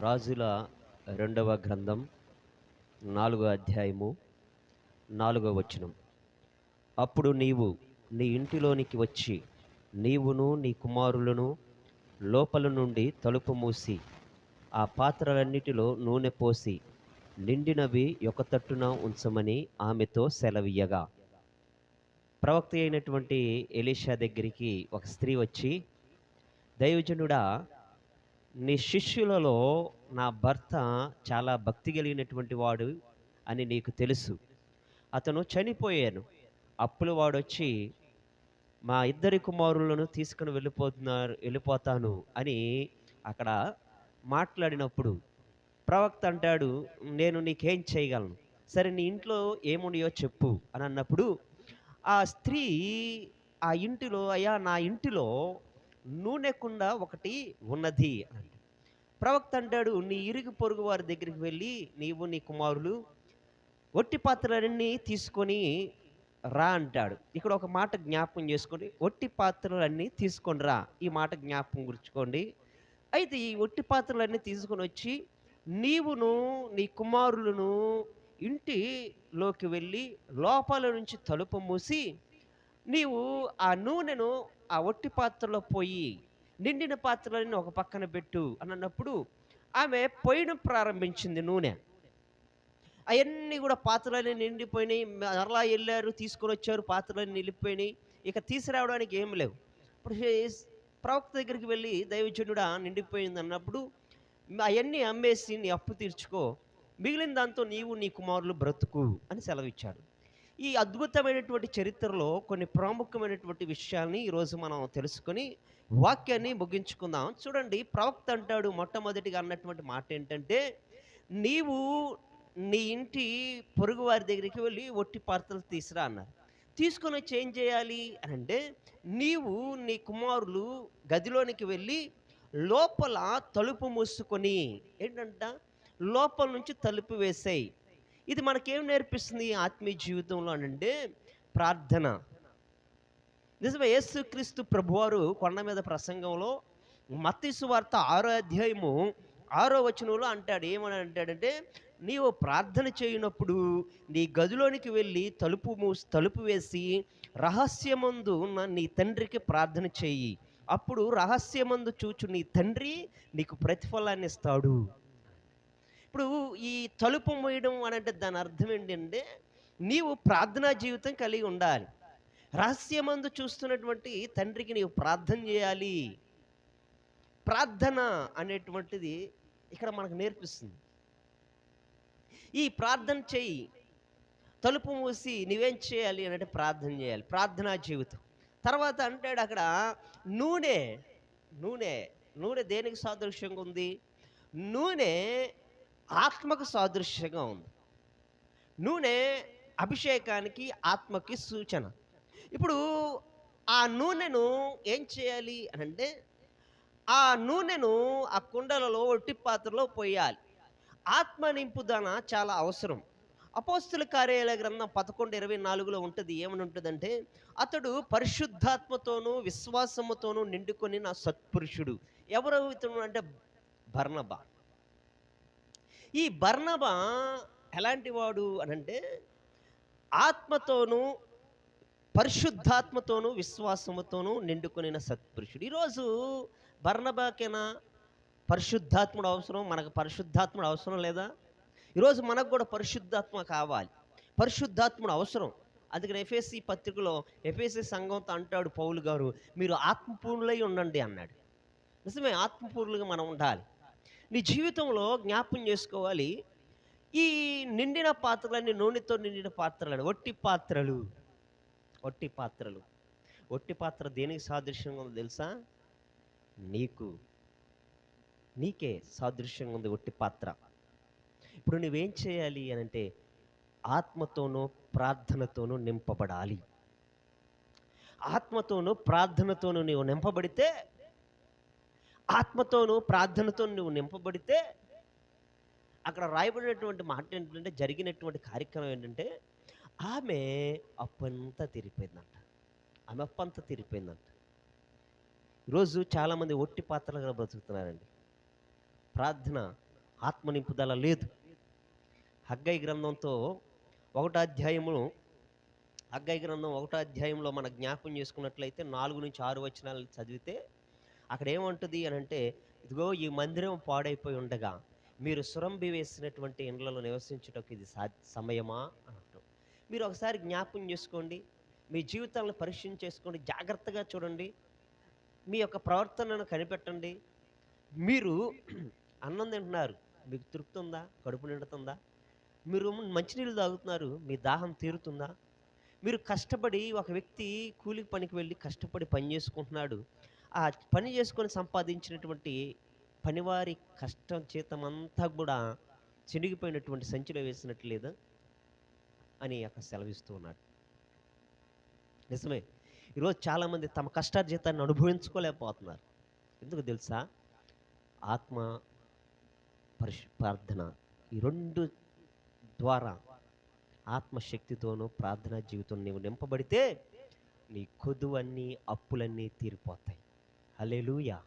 రాజుల రెండవ గ్రంథం 4వ అధ్యాయము 4వ వచనం. అప్పుడు నీవు నీ ఇంటిలోనికి వచ్చి నీవును నీ కుమారులను లోపల నుండి తలుపు మూసి ఆ పాత్రలన్నిటిలో నూనె పోసి నిండినవి ఒక తట్టున ఉంచమని ఆమెతో సెలవియ్యగా, ప్రవక్త అయినటువంటి ఎలీషా దగ్గరికి ఒక స్త్రీ వచ్చి, దైవజనుడా, నీ శిష్యులలో నా భర్త చాలా భక్తి కలిగినటువంటి వాడు అని నీకు తెలుసు. అతను చనిపోయాను. అప్పులు వాడొచ్చి మా ఇద్దరి కుమారులను తీసుకుని వెళ్ళిపోతాను అని అక్కడ మాట్లాడినప్పుడు ప్రవక్త అంటాడు, నేను నీకేం చేయగలను, సరే నీ ఇంట్లో ఏమున్నాయో చెప్పు అని అన్నప్పుడు ఆ స్త్రీ ఆ ఇంటిలో, అయ్యా నా ఇంటిలో నూనె కుండ ఒకటి ఉన్నది అని. ప్రవక్త అంటాడు, నీ ఇరుగు పొరుగు వారి దగ్గరికి వెళ్ళి నీవు నీ కుమారులు ఒట్టి పాత్రలన్నీ తీసుకొని రా అంటాడు. ఇక్కడ ఒక మాట జ్ఞాపకం చేసుకోండి, ఒట్టి పాత్రలన్నీ తీసుకొని రా. ఈ మాట జ్ఞాపకం గుర్చుకోండి. అయితే ఈ ఒట్టి పాత్రలన్నీ తీసుకొని వచ్చి నీవును నీ కుమారులను ఇంటిలోకి వెళ్ళి లోపల నుంచి తలుపు మూసి నీవు ఆ నూనెను ఆ ఒట్టి పాత్రలో పోయి నిండిన పాత్రలని ఒక పక్కన పెట్టు అని అన్నప్పుడు ఆమె పోయడం ప్రారంభించింది నూనె. అవన్నీ కూడా పాత్రలన్నీ నిండిపోయినాయి. మరలా వెళ్ళారు, తీసుకొని వచ్చారు, పాత్రలన్నీ నిండిపోయినాయి. ఇక తీసుకురావడానికి ఏం లేవు. ఇప్పుడు ప్రవక్త దగ్గరికి వెళ్ళి, దైవజనుడా నిండిపోయింది అన్నప్పుడు, అవన్నీ అమ్మేసి నీ అప్పు తీర్చుకో, మిగిలిన దాంతో నీవు నీ కుమారులు బ్రతుకు అని సెలవిచ్చాడు. ఈ అద్భుతమైనటువంటి చరిత్రలో కొన్ని ప్రాముఖ్యమైనటువంటి విషయాల్ని ఈరోజు మనం తెలుసుకొని వాక్యాన్ని ముగించుకుందాం. చూడండి, ప్రవక్త అంటాడు మొట్టమొదటిగా అన్నటువంటి మాట ఏంటంటే, నీవు నీ ఇంటి పొరుగు వారి దగ్గరికి వెళ్ళి ఒట్టి పాత్రలు తీసురా అన్నారు. తీసుకొని వచ్చి ఏం చేయాలి అని అంటే, నీవు నీ కుమారులు గదిలోనికి వెళ్ళి లోపల తలుపు మూసుకొని, ఏంటంట, లోపల నుంచి తలుపు వేసేయి. ఇది మనకేం నేర్పిస్తుంది ఆత్మీయ జీవితంలో అంటే ప్రార్థన. నిజమే, యేసుక్రీస్తు ప్రభువారు కొండ మీద ప్రసంగంలో మత్తయి సువార్త 6వ అధ్యాయము 6వ వచనంలో అంటాడు, ఏమని అంటాడంటే, నీవు ప్రార్థన చేయనప్పుడు నీ గదిలోనికి వెళ్ళి తలుపు వేసి రహస్యమందు ఉన్న నీ తండ్రికి ప్రార్థన చేయి. అప్పుడు రహస్యమందు చూచు నీ తండ్రి నీకు ప్రతిఫలాన్ని ఇస్తాడు. ఇప్పుడు ఈ తలుపు మూయడం అని అంటే దాని అర్థం ఏంటంటే, నీవు ప్రార్థనా జీవితం కలిగి ఉండాలి. రహస్యమందు చూస్తున్నటువంటి తండ్రికి నీవు ప్రార్థన చేయాలి. ప్రార్థన అనేటువంటిది ఇక్కడ మనకు నేర్పిస్తుంది. ఈ ప్రార్థన చెయ్యి, తలుపు మూసి నువ్వేం చేయాలి అని అంటే ప్రార్థన చేయాలి. ప్రార్థనా జీవితం. తర్వాత అంటాడు అక్కడ నూనె. నూనె నూనె దేనికి సాదృశ్యంగా ఉంది? నూనె ఆత్మకు సాదృశ్యంగా ఉంది. నూనె అభిషేకానికి, ఆత్మకి సూచన. ఇప్పుడు ఆ నూనెను ఏం చేయాలి అని అంటే, ఆ నూనెను ఆ కుండలలో ఒట్టి పాత్రలో పోయాలి. ఆత్మ నింపుదన చాలా అవసరం. అపోస్తుల కార్యాల గ్రంథం 11:24లో ఉంటుంది. ఏమని ఉంటుందంటే, అతడు పరిశుద్ధాత్మతోనూ విశ్వాసముతోనూ నిండుకొని నా సత్పురుషుడు. ఎవరు ఇతను అంటే బర్నబా. ఈ బర్నబా ఎలాంటి వాడు అనంటే, ఆత్మతోనూ పరిశుద్ధాత్మతోనూ విశ్వాసముతోనూ నిండుకొనిన సత్పురుషుడు. ఈరోజు బర్నబాకేనా పరిశుద్ధాత్ముడు అవసరం? మనకు పరిశుద్ధాత్ముడు అవసరం లేదా? ఈరోజు మనకు కూడా పరిశుద్ధాత్మ కావాలి. పరిశుద్ధాత్ముడు అవసరం. అందుకని ఎఫెసీ పత్రికలో ఎఫెసీ సంఘంతో అంటాడు పౌలు గారు, మీరు ఆత్మపూర్ణులై ఉండండి అన్నాడు. నిజమే, ఆత్మపూర్ణులుగా మనం ఉండాలి. నీ జీవితంలో జ్ఞాపం చేసుకోవాలి, ఈ నిండిన పాత్రలన్నీ నూనెతో నిండిన పాత్రలు, ఒట్టి పాత్రలు. ఒట్టి పాత్రలు. ఒట్టి పాత్ర దేనికి సాదృశ్యంగా ఉందో తెలుసా? నీకే సాదృశ్యంగా ఉంది ఒట్టి పాత్ర. ఇప్పుడు నువ్వేం చేయాలి అని అంటే, ఆత్మతోనూ ప్రార్థనతోనూ నింపబడాలి. ఆత్మతోనూ ప్రార్థనతోనూ నీవు నింపబడితే, ఆత్మతోనూ ప్రార్థనతో నువ్వు నింపబడితే, అక్కడ రాయబడినటువంటి మాట ఏంటంటే, జరిగినటువంటి కార్యక్రమం ఏంటంటే, ఆమె అప్పంతా తీరిపోయిందంట. ఆమె అప్పంతా తీరిపోయిందంట. ఈరోజు చాలామంది ఒట్టి పాత్రలుగా బ్రతుకుతున్నారండి. ప్రార్థన ఆత్మ నింపుదల లేదు. హగ్గయి గ్రంథంతో ఒకటో అధ్యాయము హగ్గయి గ్రంథం ఒకటో అధ్యాయంలో మనం జ్ఞాపకం చేసుకున్నట్లయితే 4-6 వచనాలు చదివితే అక్కడ ఏముంటది అనంటే, ఇదిగో ఈ మందిరం పాడైపోయి ఉండగా మీరు సురంబి వేసినటువంటి ఇండ్లలో నివసించుటకు ఇది సమయమా అని అంటాం. మీరు ఒకసారి జ్ఞాపకం చేసుకోండి. మీ జీవితాలను పరీక్షణ చేసుకోండి. జాగ్రత్తగా చూడండి. మీ యొక్క ప్రవర్తనను కనిపెట్టండి. మీరు అన్నం తింటున్నారు. మీకు తృప్తి ఉందా? కడుపు నిండుతుందా? మీరు మంచినీళ్ళు తాగుతున్నారు. మీ దాహం తీరుతుందా? మీరు కష్టపడి ఒక వ్యక్తి కూలి పనికి వెళ్ళి కష్టపడి పని చేసుకుంటున్నాడు. ఆ పని చేసుకొని సంపాదించినటువంటి పనివారి కష్టం జీతమంతా గూడా చినిగిపోయినటువంటి సంచిలో వేసినట్టు లేదా అని అక్కడ సెలవిస్తూ ఉన్నాడు. నిజమే. ఈరోజు చాలామంది తమ కష్టార్జితాన్ని అనుభవించుకోలేకపోతున్నారు. ఎందుకో తెలుసా? ఆత్మ ప్రార్థన ఈ 2 ద్వారా ఆత్మశక్తితోనూ ప్రార్థనా జీవితం నీవు నింపబడితే నీ కొదువన్నీ, అప్పులన్నీ తీరిపోతాయి. హల్లెలూయా!